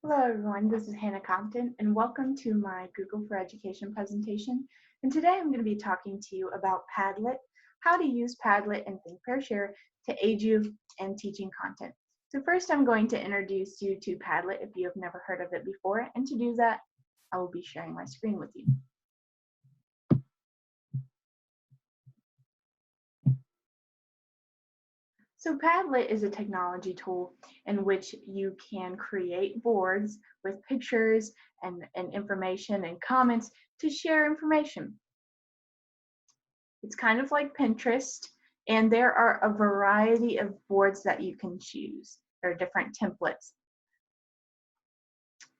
Hello everyone, this is Hannah Compton and welcome to my Google for Education presentation. And today I'm going to be talking to you about Padlet, how to use Padlet and Think Pair Share to aid you in teaching content. So first I'm going to introduce you to Padlet if you have never heard of it before, and to do that I will be sharing my screen with you. So Padlet is a technology tool in which you can create boards with pictures and information and comments to share information. It's kind of like Pinterest, and there are a variety of boards that you can choose. There are different templates.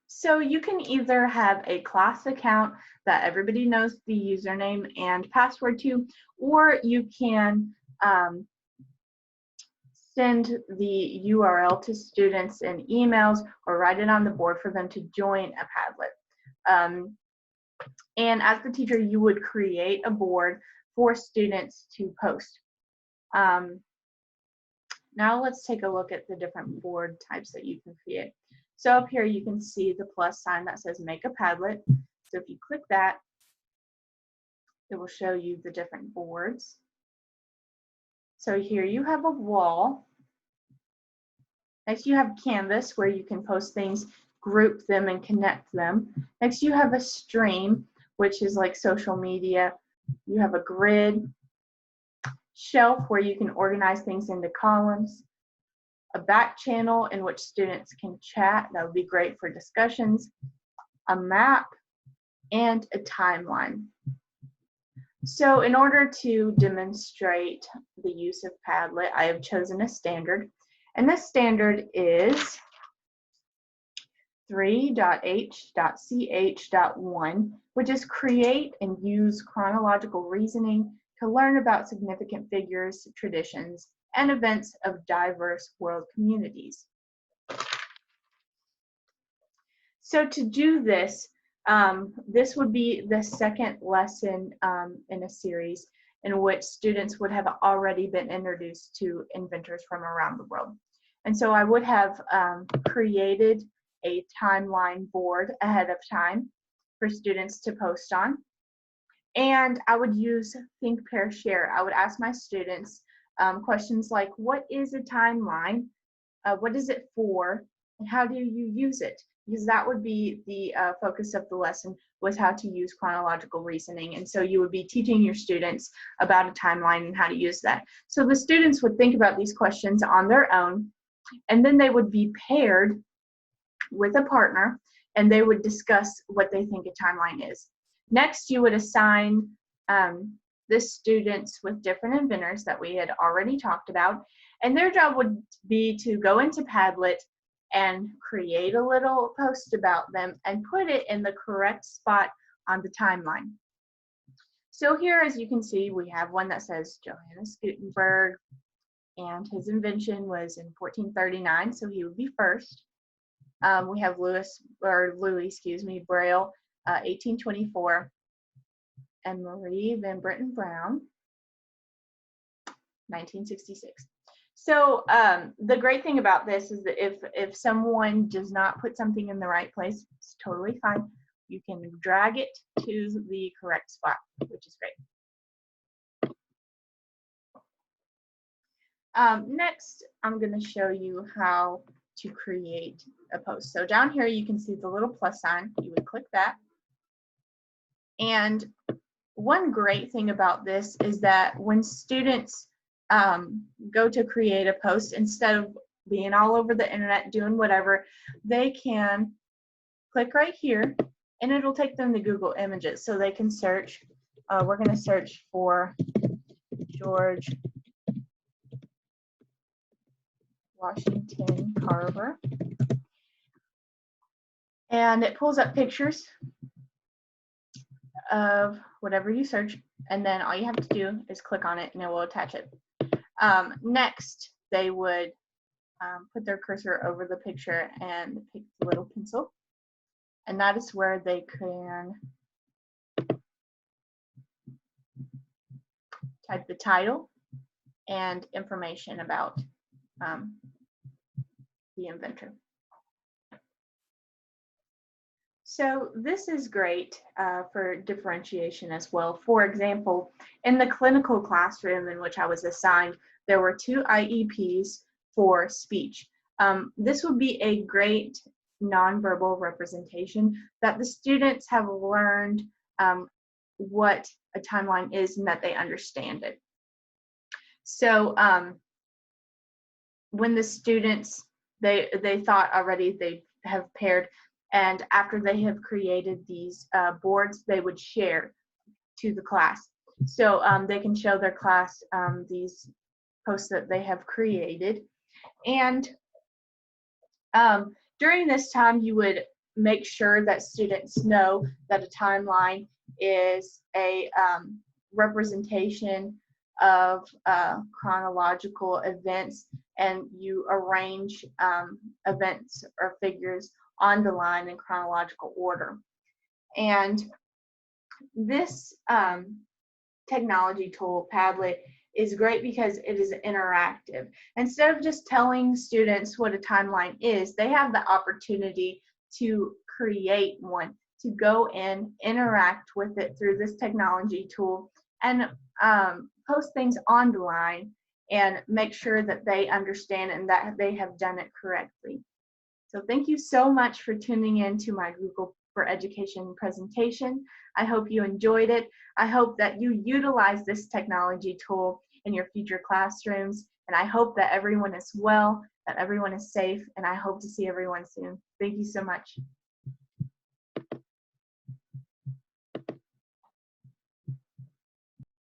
So you can either have a class account that everybody knows the username and password to, or you can send the URL to students in emails or write it on the board for them to join a Padlet. And as the teacher, you would create a board for students to post. Now let's take a look at the different board types that you can create. So up here you can see the plus sign that says make a Padlet. So if you click that, it will show you the different boards. So here you have a wall. Next you have Canvas, where you can post things, group them, and connect them. Next you have a stream, which is like social media. You have a grid, shelf, where you can organize things into columns, a back channel in which students can chat. That would be great for discussions, a map, and a timeline. So in order to demonstrate the use of Padlet, I have chosen a standard. And this standard is 3.h.ch.1, which is create and use chronological reasoning to learn about significant figures, traditions, and events of diverse world communities. So to do this, this would be the second lesson in a series in which students would have already been introduced to inventors from around the world. And so I would have created a timeline board ahead of time for students to post on. And I would use Think, Pair, Share. I would ask my students questions like, what is a timeline? What is it for? And how do you use it? Because that would be the focus of the lesson, was how to use chronological reasoning. And so you would be teaching your students about a timeline and how to use that. So the students would think about these questions on their own, and then they would be paired with a partner, and they would discuss what they think a timeline is. Next, you would assign the students with different inventors that we had already talked about, and their job would be to go into Padlet and create a little post about them and put it in the correct spot on the timeline. So here, as you can see, we have one that says Johannes Gutenberg, and his invention was in 1439, so he would be first. We have Louis Braille, 1824, and Marie Van Britten Brown, 1966. So the great thing about this is that if someone does not put something in the right place, it's totally fine. You can drag it to the correct spot, which is great. Next, I'm going to show you how to create a post. So down here, you can see the little plus sign. You would click that. And one great thing about this is that when students go to create a post, instead of being all over the internet doing whatever, they can click right here, and it'll take them to Google Images. So they can search. We're going to search for George Washington Carver, and it pulls up pictures of whatever you search, and then all you have to do is click on it and it will attach it. Next, they would put their cursor over the picture and pick the little pencil, and that is where they can type the title and information about the inventor. So this is great for differentiation as well. For example, in the clinical classroom in which I was assigned, there were 2 IEPs for speech. This would be a great nonverbal representation that the students have learned what a timeline is and that they understand it. So when the students, they thought already they have paired, and after they have created these boards, they would share to the class. So they can show their class these posts that they have created. And during this time, you would make sure that students know that a timeline is a representation of chronological events, and you arrange events or figures on the line in chronological order. And this technology tool, Padlet, is great because it is interactive. Instead of just telling students what a timeline is, they have the opportunity to create one, to go in, interact with it through this technology tool, and post things on the line and make sure that they understand and that they have done it correctly. So thank you so much for tuning in to my Google for Education presentation. I hope you enjoyed it. I hope that you utilize this technology tool in your future classrooms, and I hope that everyone is well, that everyone is safe, and I hope to see everyone soon. Thank you so much.